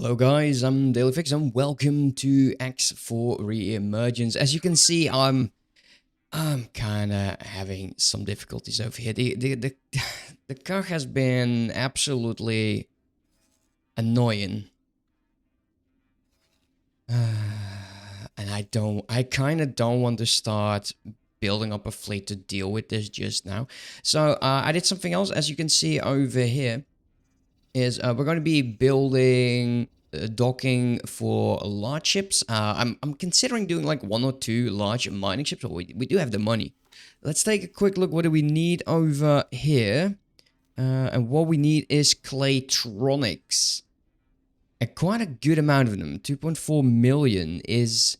Hello guys, I'm Dyslexic and welcome to X for Reemergence. As you can see, I'm kind of having some difficulties over here. The car has been absolutely annoying. And I kind of don't want to start building up a fleet to deal with this just now. So I did something else. As you can see over here is we're going to be building docking for large ships. I'm considering doing like 1 or 2 large mining ships. We do have the money. Let's take a quick look. What do we need over here? And what we need is claytronics. And quite a good amount of them. 2.4 million is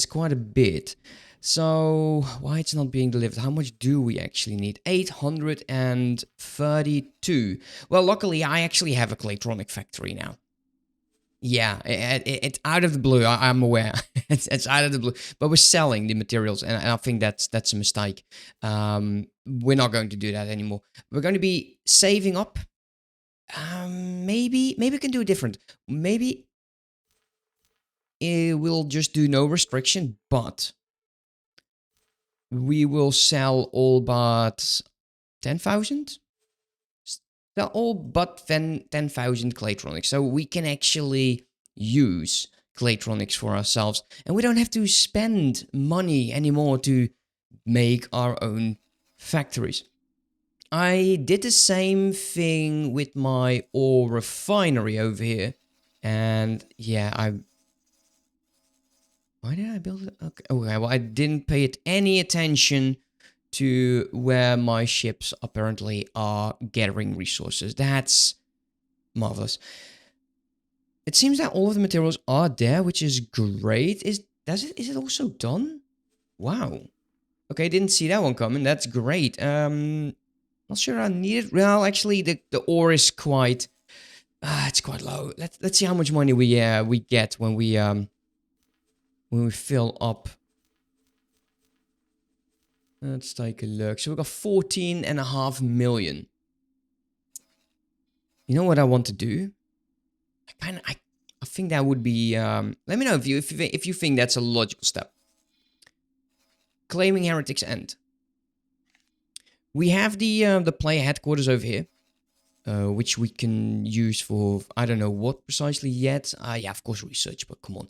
quite a bit. So why it's not being delivered? How much do we actually need? 832. Well, luckily I actually have a claytronic factory now. Yeah, it's out of the blue. I'm aware. it's out of the blue. But we're selling the materials, and I think that's a mistake. We're not going to do that anymore. We're going to be saving up. Maybe we can do it different. Maybe we'll just do no restriction, but we will sell all but 10,000. Sell all but 10,000 claytronics, so we can actually use claytronics for ourselves, and we don't have to spend money anymore to make our own factories. I did the same thing with my ore refinery over here. And yeah, why did I build it? Okay, well, I didn't pay it any attention to where my ships apparently are gathering resources. That's marvelous. It seems that all of the materials are there, which is great. Is it also done? Wow. Okay, didn't see that one coming. That's great. Not sure I need it. Well, actually, the ore is quite. It's quite low. Let's see how much money we get when we fill up. Let's take a look. So we got 14.5 million. You know what I want to do? I think that would be. Let me know if you think that's a logical step. Claiming Heretics End. We have the player headquarters over here, which we can use for, I don't know what precisely yet. Yeah, of course research, but come on.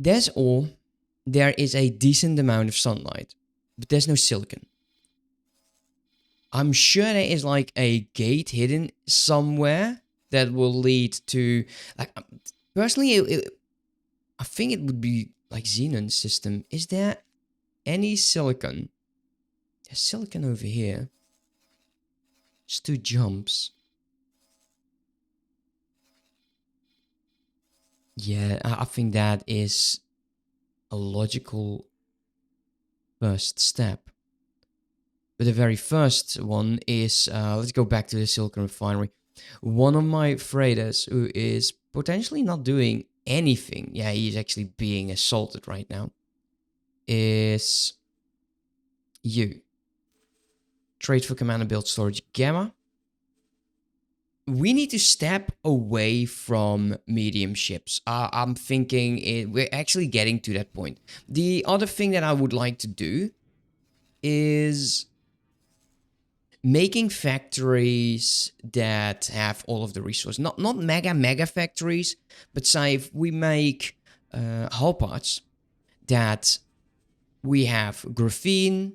There's ore. There is a decent amount of sunlight, but there's no silicon. I'm sure there is like a gate hidden somewhere that will lead to, like, personally, I think it would be like Xenon's system. Is there any silicon? There's silicon over here. Just 2 jumps. Yeah, I think that is a logical first step. But the very first one is, let's go back to the silicon refinery. One of my freighters who is potentially not doing anything, yeah, he's actually being assaulted right now, is you. Trade for command and build storage gamma. We need to step away from medium ships. I'm thinking we're actually getting to that point. The other thing that I would like to do is making factories that have all of the resources. Not mega factories, but say if we make hull parts that we have graphene,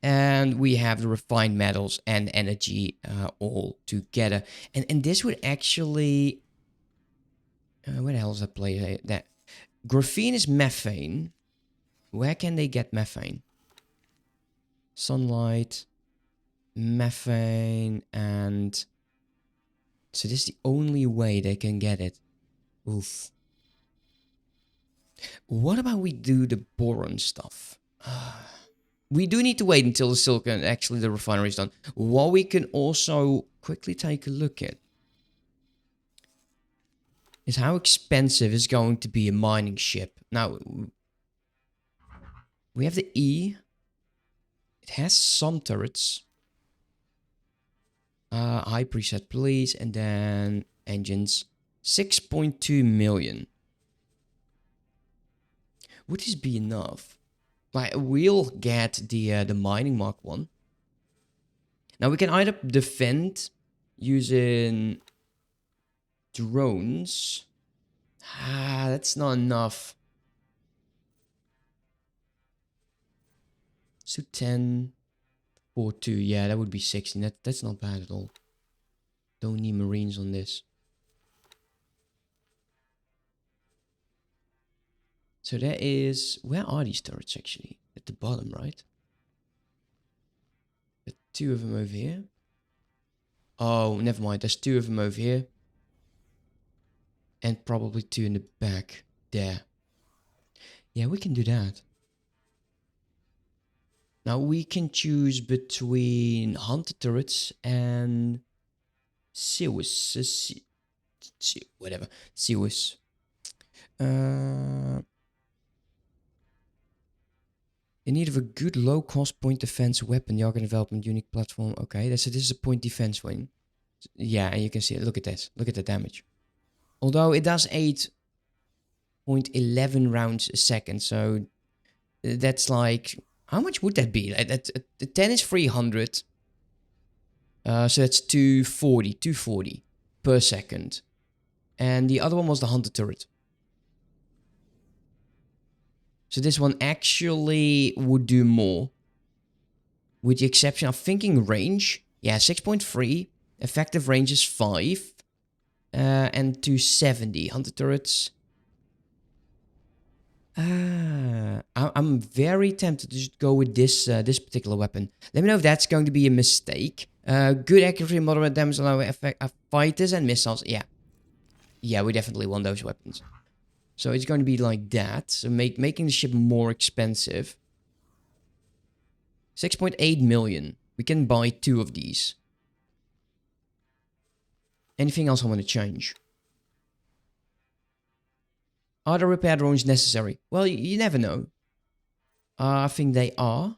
and we have the refined metals and energy all together. And this would actually... where the hell is that play? That graphene is methane. Where can they get methane? Sunlight, methane, and... So this is the only way they can get it. Oof. What about we do the boron stuff? We do need to wait until the silicon, actually the refinery is done. What we can also quickly take a look at is how expensive is going to be a mining ship. Now, we have the E. It has some turrets. High preset, please. And then engines. 6.2 million. Would this be enough? Like, we'll get the mining Mark 1. Now we can either defend using drones. Ah, that's not enough. So 10, 4, 2. Yeah, that would be 16. That's not bad at all. Don't need marines on this. So there is... Where are these turrets actually? At the bottom, right? There's 2 of them over here. Oh, never mind. There's 2 of them over here. And probably 2 in the back. There. Yeah, we can do that. Now we can choose between hunter turrets and... Sewers. Whatever. Sewers. In need of a good low-cost point defense weapon, the Argon development unique platform. Okay, so this is a point defense wing. Yeah, and you can see it. Look at this. Look at the damage. Although it does 8.11 rounds a second, so that's like... How much would that be? The 10 is 300. So that's 240 per second. And the other one was the hunter turret. So this one actually would do more. With the exception of thinking range. Yeah, 6.3. Effective range is 5. And 270. Hunter turrets. I'm very tempted to just go with this this particular weapon. Let me know if that's going to be a mistake. Good accuracy, moderate damage, allow effect fighters and missiles. Yeah. Yeah, we definitely want those weapons. So it's going to be like that. So making the ship more expensive. 6.8 million. We can buy 2 of these. Anything else I want to change? Are the repair drones necessary? Well, you never know. I think they are.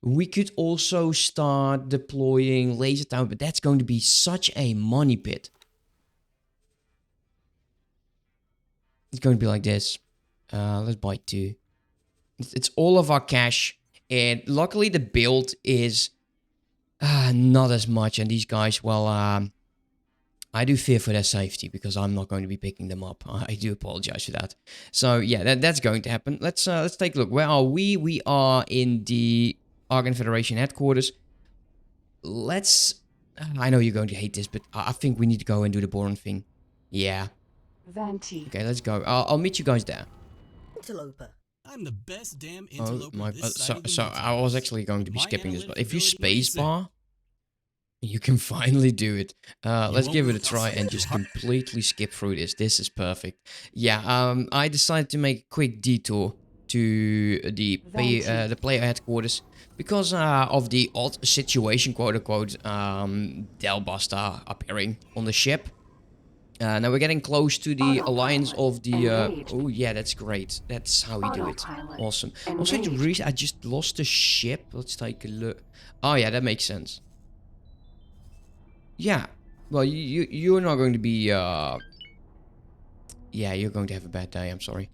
We could also start deploying laser tower, but that's going to be such a money pit. It's going to be like this. Let's buy 2. It's all of our cash. And luckily the build is not as much. And these guys, well, I do fear for their safety because I'm not going to be picking them up. I do apologize for that. So yeah, that's going to happen. Let's take a look. Where are we? We are in the Argon Federation headquarters. Let's... I know you're going to hate this, but I think we need to go and do the Boron thing. Yeah. Venti. Okay, let's go. I'll meet you guys there. Interloper. I'm the best damn interloper. Oh my... this side of the so I mountains. was actually going to be My skipping this, but analytic if you ability is spacebar... You can finally do it. Let's won't give it a lose. try and just completely skip through this. This is perfect. Yeah, I decided to make a quick detour to the player headquarters because of the odd situation, quote unquote, Delbuster appearing on the ship. Now we're getting close to the alliance of the... oh yeah, that's great. That's how we do it. Awesome. Also, I just lost the ship. Let's take a look. Oh yeah, that makes sense. Yeah, well, you're not going to be, yeah, you're going to have a bad day, I'm sorry.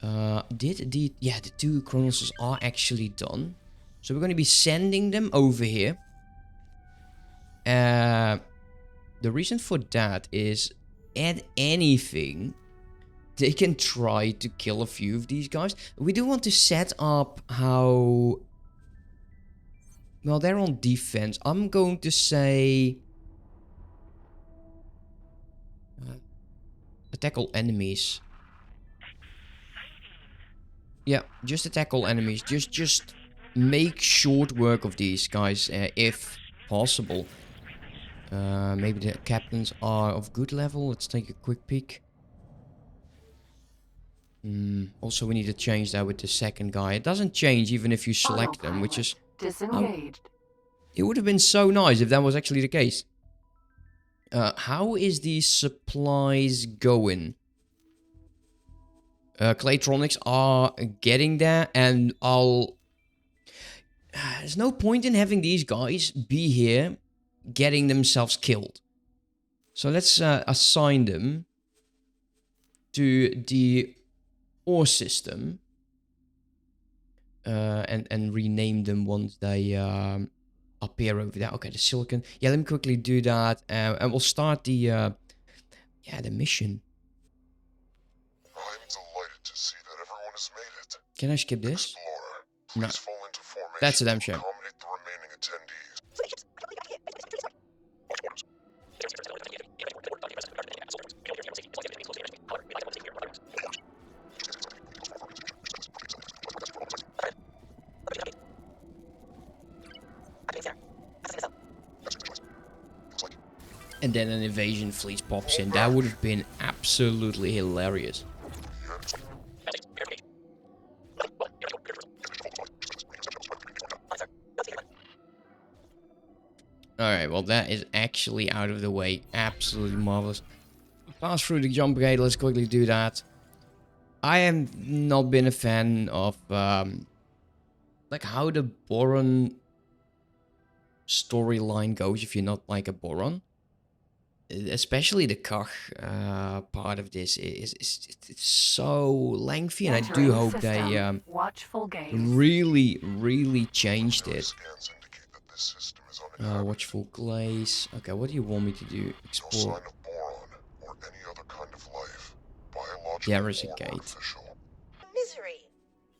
Yeah, the 2 chronicles are actually done. So we're going to be sending them over here. The reason for that is, at anything, they can try to kill a few of these guys. We do want to set up how... Well, they're on defense. I'm going to say... attack all enemies. Yeah, just attack all enemies. Just make short work of these guys, if possible. Maybe the captains are of good level. Let's take a quick peek. Also, we need to change that with the second guy. It doesn't change even if you select them, which is... Disengaged. It would have been so nice if that was actually the case. How is the supplies going? Claytronics are getting there, and I'll... There's no point in having these guys be here getting themselves killed. So let's assign them to the ore system. And rename them once they appear over there. Okay, the silicon. Yeah, let me quickly do that. And we'll start the mission. I'm delighted to see that everyone has made it. Can I skip this? Explorer, No. please fall into formation That's a damn to shame. accommodate the remaining attendees. And then an invasion fleet pops in. That would have been absolutely hilarious. Alright, well that is actually out of the way. Absolutely marvelous. Pass through the jump gate, let's quickly do that. I have not been a fan of like how the Boron storyline goes if you're not like a Boron. Especially the Koch part of this is it's so lengthy, and I do Entering hope they system. Watchful gaze. really changed it. Scans indicate that this system is uninhabited. Watchful glaze. Okay, what do you want me to do? No Explore. sign of boron or any other kind of life, biological There is a or gate. artificial. Misery.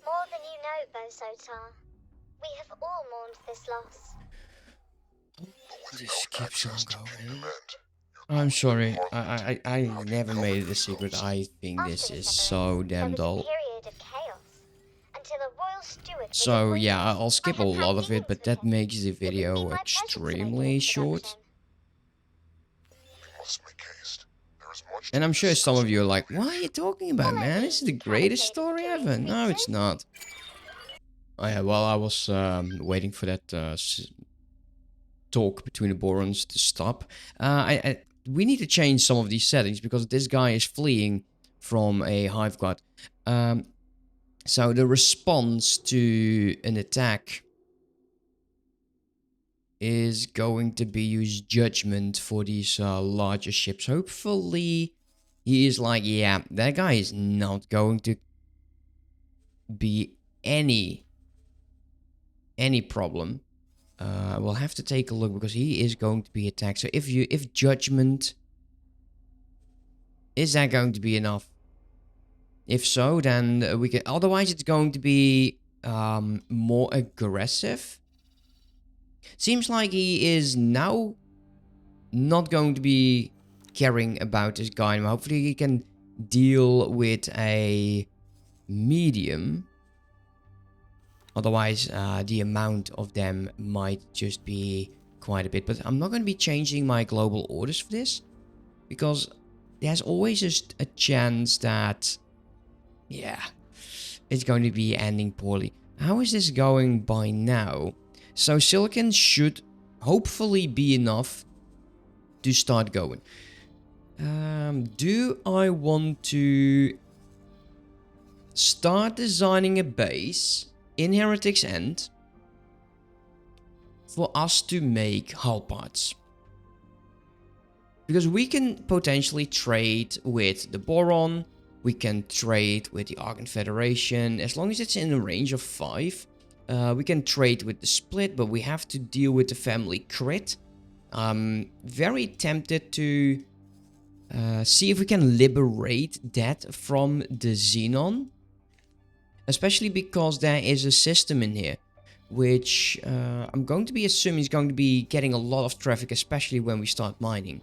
More than you know, Bosotar. We have all mourned this loss. This keeps on going. Demand. I'm sorry, I never made it a secret. I think this is so damn There was dull. a period of chaos until a royal steward was So appointed. yeah, I'll skip a I have lot had of it, dealings but with that him. makes the It would be video my pleasure to make extremely the short. introduction. We must make haste. There is much And to I'm sure some of discuss you are with like, the what are you talking about, man? This is the greatest story ever. No, it's not. Oh yeah, well, I was waiting for that talk between the Borons to stop. We need to change some of these settings because this guy is fleeing from a hive guard. So the response to an attack is going to be use judgment for these larger ships. Hopefully he is like, yeah, that guy is not going to be any problem. We'll have to take a look because he is going to be attacked. So if judgment, is that going to be enough? If so, then we can. Otherwise, it's going to be more aggressive. Seems like he is now not going to be caring about this guy. Hopefully, he can deal with a medium. Otherwise, the amount of them might just be quite a bit. But I'm not going to be changing my global orders for this. Because there's always just a chance that, yeah, it's going to be ending poorly. How is this going by now? So silicon should hopefully be enough to start going. Do I want to start designing a base in Heretic's End for us to make hull parts? Because we can potentially trade with the Boron, we can trade with the Argon Federation, as long as it's in a range of 5. We can trade with the Split, but we have to deal with the family crit. Very tempted to see if we can liberate that from the Xenon. Especially because there is a system in here, which I'm going to be assuming is going to be getting a lot of traffic, especially when we start mining.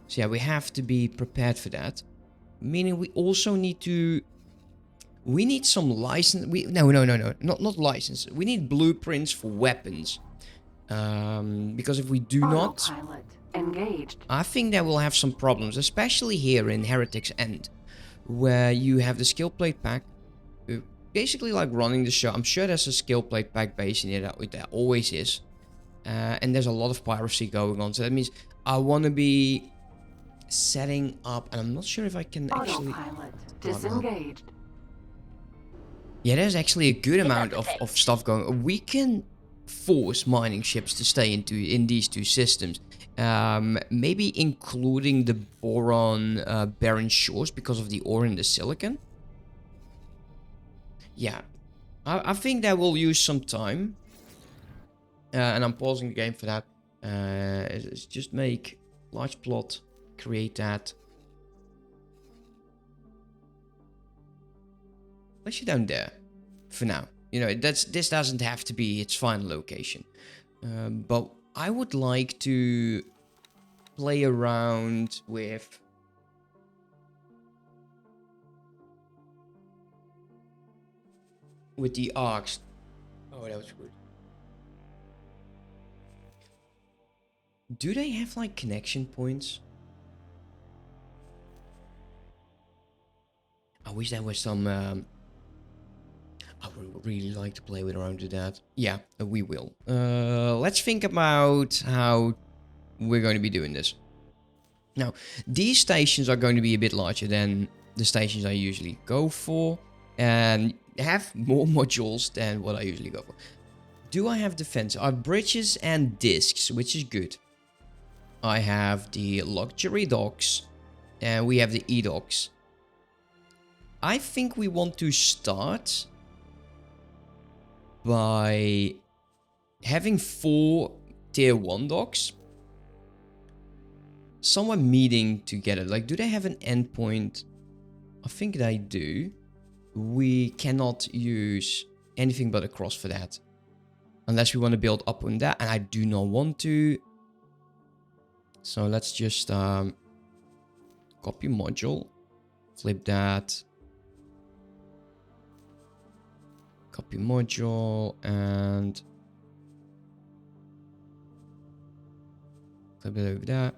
So yeah, we have to be prepared for that. Meaning we also need to... We need some license... No, not license. We need blueprints for weapons. Because if we do not... Autopilot engaged. I think that we'll have some problems, especially here in Heretic's End, where you have the skill plate pack. Basically like running the show. I'm sure there's a skill plate pack base in here, that always is. And there's a lot of piracy going on. So that means I want to be setting up, and I'm not sure if I can actually... Autopilot disengaged. Yeah, there's actually a good amount of stuff going on. We can force mining ships to stay in these two systems. Maybe including the Boron barren shores because of the ore in the silicon. Yeah, I think that will use some time. And I'm pausing the game for that. Let's just make large plot, create that. Place it down there for now. You know, this doesn't have to be its final location. But I would like to play around with the arcs. Oh, that was good. Do they have like connection points? I wish there was some. I would really like to play with around with that. Yeah, we will. Let's think about how we're going to be doing this. Now, these stations are going to be a bit larger than the stations I usually go for, and have more modules than what I usually go for. Do I have defense? I have bridges and discs, which is good. I have the luxury docks, and we have the e-docks. I think we want to start by having 4 tier 1 docks somewhat meeting together. Like, do they have an endpoint? I think they do. We cannot use anything but a cross for that, unless we want to build up on that, and I do not want to. So let's just copy module, flip that, copy module, and flip it over there.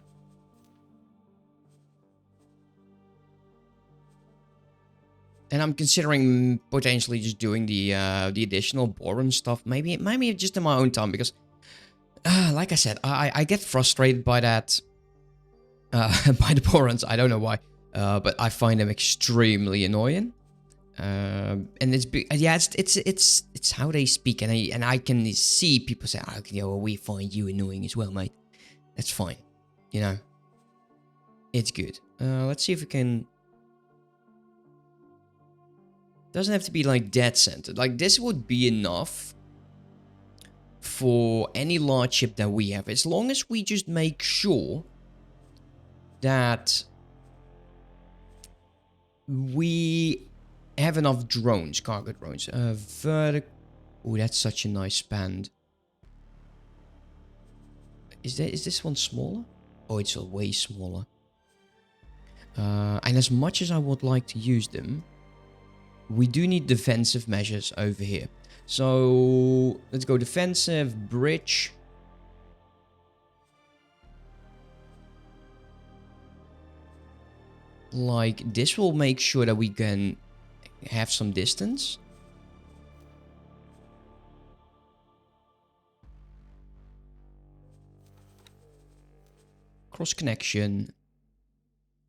And I'm considering potentially just doing the additional Boron stuff, maybe just in my own time, because like I said, I get frustrated by that, by the Borons. I don't know why, but I find them extremely annoying. And it's how they speak, and I can see people say, "Oh, you know, we find you annoying as well, mate." That's fine, you know. It's good. Let's see if we can. Doesn't have to be like dead centered. Like, this would be enough for any large ship that we have, as long as we just make sure that we have enough drones, cargo drones. Oh, that's such a nice span. Is this one smaller? Oh, it's way smaller. And as much as I would like to use them, we do need defensive measures over here. So let's go defensive, bridge. Like, this will make sure that we can have some distance. Cross connection.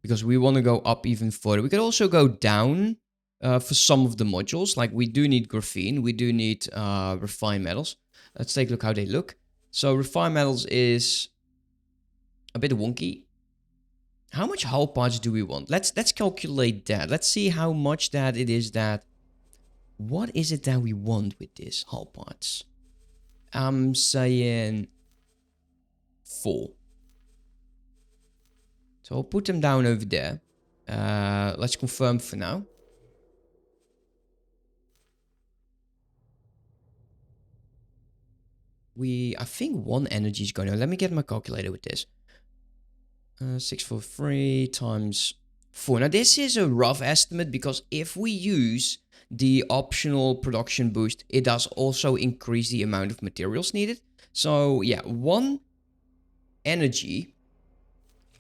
Because we want to go up even further. We could also go down. For some of the modules, like we do need graphene, we do need refined metals. Let's take a look how they look. So refined metals is a bit wonky. How much hull parts do we want? Let's calculate that. Let's see how much that it is that. What is it that we want with this hull parts? I'm saying 4. So I'll put them down over there. Let's confirm for now. I think 1 energy is going to... Let me get my calculator with this. 643 times 4. Now, this is a rough estimate, because if we use the optional production boost, it does also increase the amount of materials needed. So, yeah, 1 energy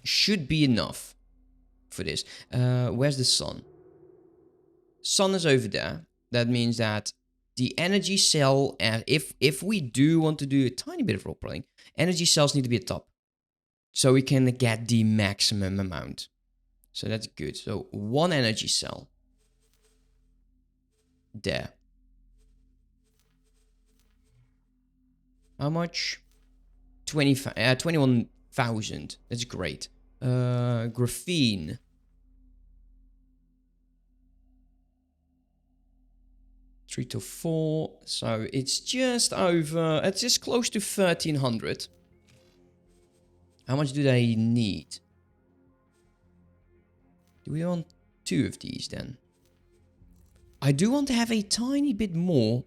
should be enough for this. Where's the sun? Sun is over there. That means that the energy cell, and if we do want to do a tiny bit of role playing, energy cells need to be at top, so we can get the maximum amount. So that's good. So 1 energy cell there. How much? 21,000. That's great. Graphene. Three to four. So it's just over. It's just close to 1,300. How much do they need? Do we want 2 of these then? I do want to have a tiny bit more.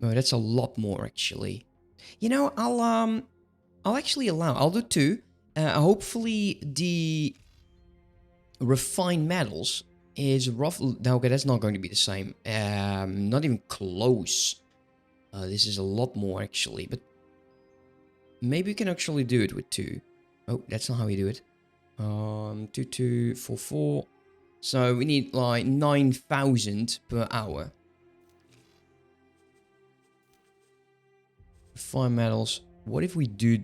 Oh, that's a lot more actually. You know, I'll actually allow. I'll do 2. Hopefully the refined metals is rough. No, okay, that's not going to be the same. Not even close. This is a lot more actually, but maybe we can actually do it with 2. Oh, that's not how we do it. 2, 2, 4, 4. So we need like 9,000 per hour. Fine metals. What if we do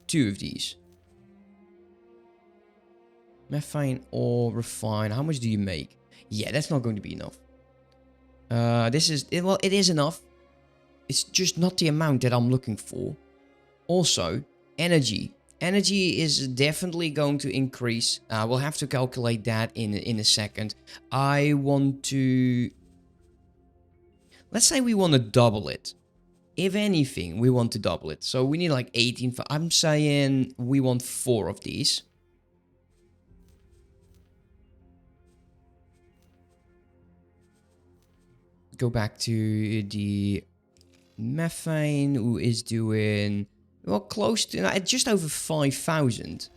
2 of these? Methane or refine. How much do you make? Yeah, that's not going to be enough. This is... Well, it is enough. It's just not the amount that I'm looking for. Also, energy. Energy is definitely going to increase. We'll have to calculate that in a second. I want to... Let's say we want to double it. If anything, we want to double it. So we need like 18. I'm saying we want 4 of these. Go back to the methane, who is doing... Well, close to... just over 5,000.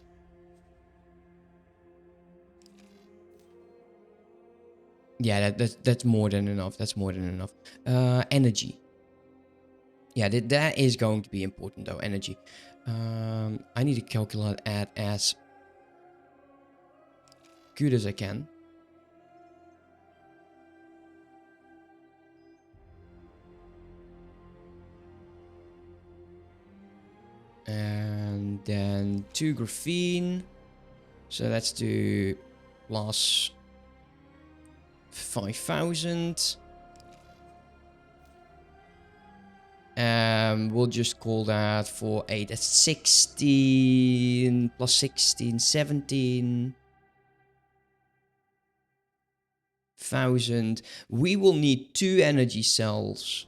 Yeah, that's more than enough. That's more than enough. Energy. Yeah, that is going to be important though, energy. I need to calculate that as good as I can. And then 2 graphene. So let's do plus 5,000. We'll just call that for 8. That's 16 plus 16, 17,000. We will need 2 energy cells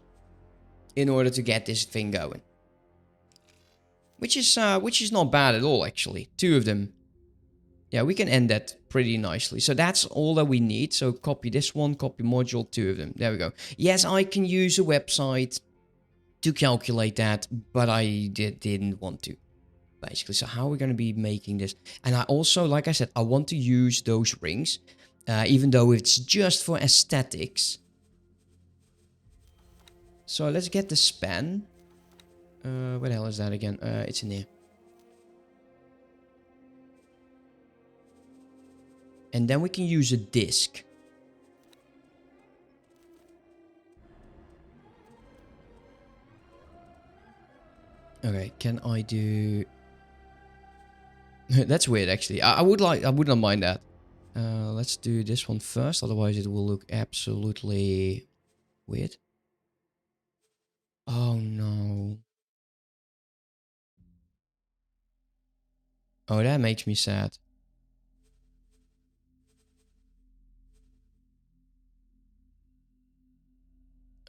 in order to get this thing going. Which is not bad at all, actually. 2 of them. Yeah, we can end that pretty nicely. So that's all that we need. So copy this one, copy module, 2 of them. There we go. Yes, I can use a website to calculate that, but I didn't want to, basically. So how are we going to be making this? And I also, like I said, I want to use those rings, even though it's just for aesthetics. So let's get the span. Where the hell is that again? It's in here. And then we can use a disc. Okay, can I do... That's weird, actually. I wouldn't mind that. Let's do this one first, otherwise it will look absolutely weird. Oh no. Oh, that makes me sad.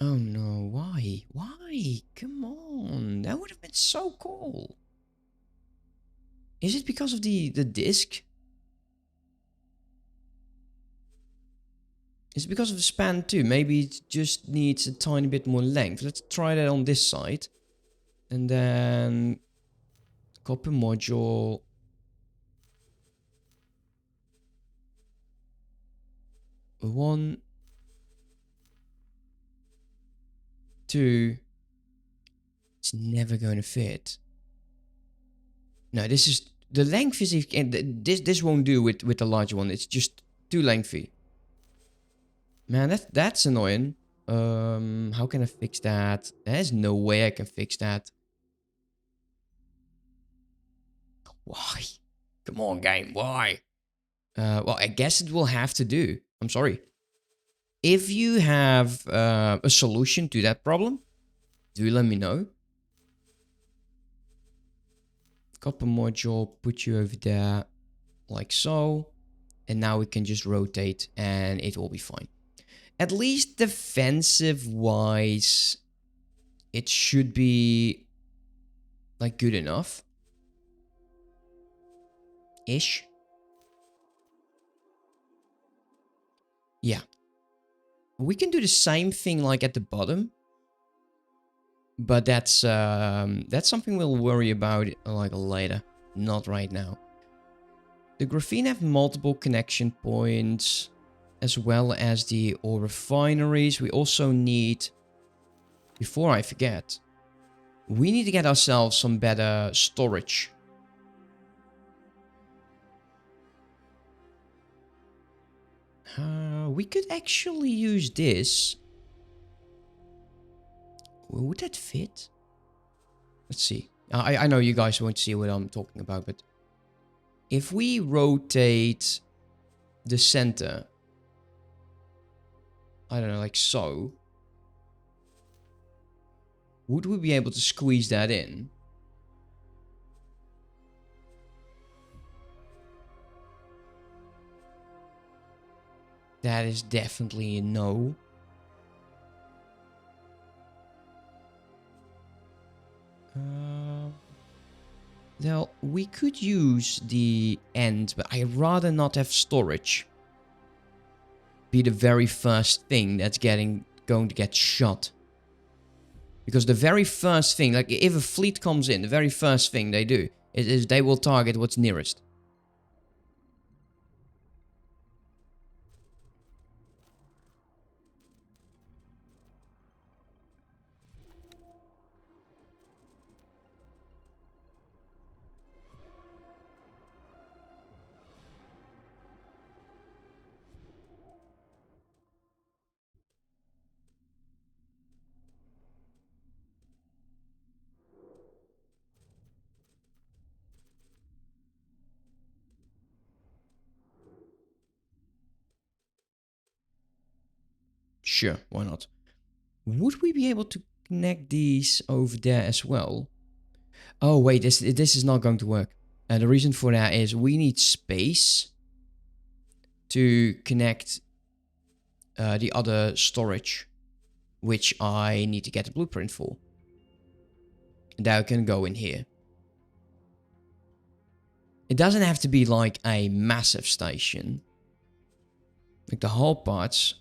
Oh no, why? Why? Come on, that would have been so cool. Is it because of the disc? Is it because of the span too? Maybe it just needs a tiny bit more length. Let's try that on this side. And then copy module. One, 2. It's never going to fit. No, this is... The length is... This won't do with the larger one. It's just too lengthy. Man, that's annoying. How can I fix that? There's no way I can fix that. Why? Come on, game. Why? Well, I guess it will have to do. I'm sorry. If you have a solution to that problem, Do let me know. Copper module, put you over there like so. And now we can just rotate and it will be fine. At least defensive wise, it should be like good enough. Ish. Yeah. We can do the same thing like at the bottom. But that's something we'll worry about like later. Not right now. The graphene have multiple connection points, as well as the ore refineries. We also need, before I forget, we need to get ourselves some better storage. We could actually use this. Would that fit? Let's see. I know you guys won't see what I'm talking about, but if we rotate the center, I don't know, like so, would we be able to squeeze that in? That is definitely a no. Well, we could use the end, but I'd rather not have storage be the very first thing that's going to get shot. Because the very first thing, like if a fleet comes in, the very first thing they do is they will target what's nearest. Sure, why not? Would we be able to connect these over there as well? Oh, wait, this is not going to work. And the reason for that is we need space to connect the other storage, which I need to get a blueprint for. That can go in here. It doesn't have to be like a massive station. Like the hull parts,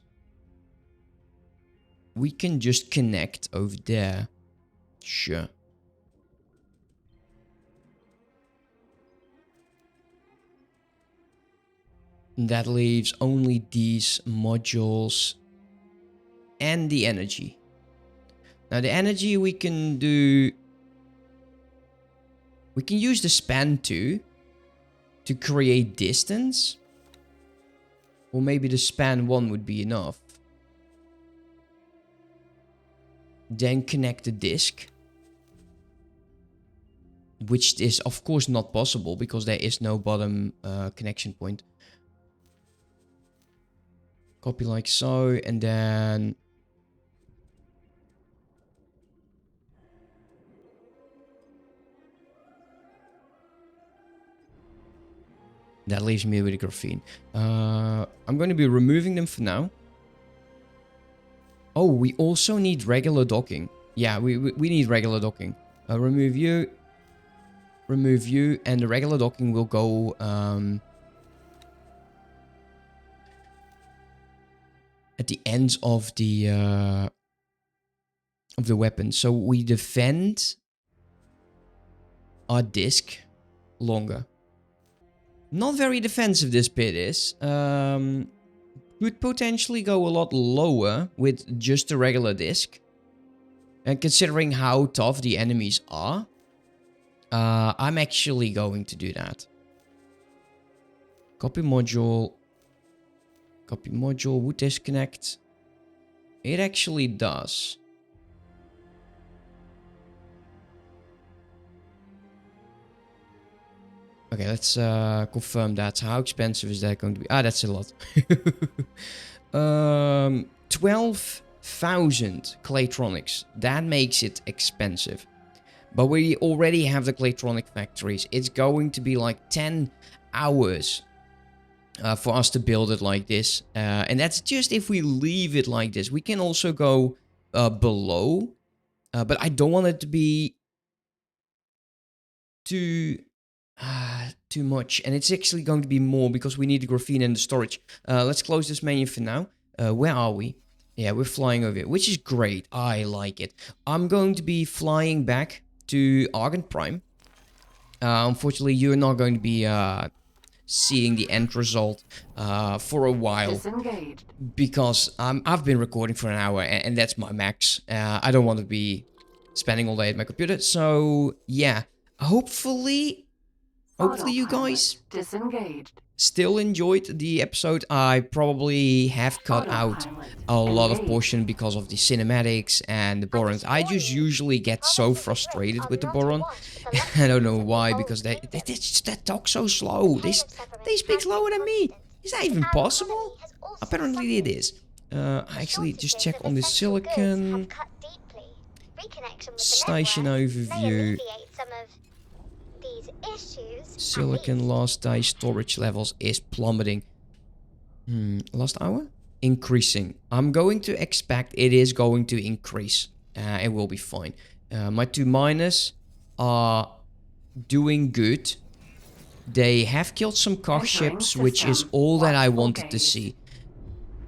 we can just connect over there. Sure. That leaves only these modules and the energy. Now the energy we can do... We can use the span 2 to create distance. Or maybe the span 1 would be enough. Then connect the disk. Which is of course not possible because there is no bottom connection point. Copy like so, and then... That leaves me with the graphene. I'm going to be removing them for now. Oh, we also need regular docking. Yeah, we need regular docking. Remove you. Remove you. And the regular docking will go... at the ends of the weapon. So we defend our disc longer. Not very defensive this pit is. Could potentially go a lot lower with just a regular disc. And considering how tough the enemies are, I'm actually going to do that. Copy module. Copy module. Would this connect? It actually does. Okay, let's confirm that. How expensive is that going to be? Ah, that's a lot. 12 Claytronics. That makes it expensive. But we already have the Claytronic factories. It's going to be like 10 hours for us to build it like this. And that's just if we leave it like this. We can also go below. But I don't want it to be too much. And it's actually going to be more because we need the graphene and the storage. Let's close this menu for now. Where are we? Yeah, we're flying over here, which is great. I like it. I'm going to be flying back to Argent Prime. Unfortunately, you're not going to be seeing the end result for a while. Disengaged. Because I've been recording for an hour and that's my max. I don't want to be spending all day at my computer. So, yeah. Hopefully you guys Disengaged. still enjoyed the episode. I probably have cut out a lot of portion because of the cinematics and the Borons. I just usually get so frustrated with the Boron. I don't know why, because they talk so slow. They speak slower than me. Is that even possible? Apparently it is. I actually just check on the silicon station overview. Silicon last day storage levels is plummeting. Last hour? Increasing. I'm going to expect it is going to increase. It will be fine. My 2 miners are doing good. They have killed some car ships, which is all that I wanted to see.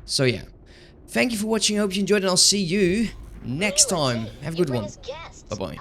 So yeah. Thank you for watching. I hope you enjoyed and I'll see you next time. Have a good one. Bye-bye.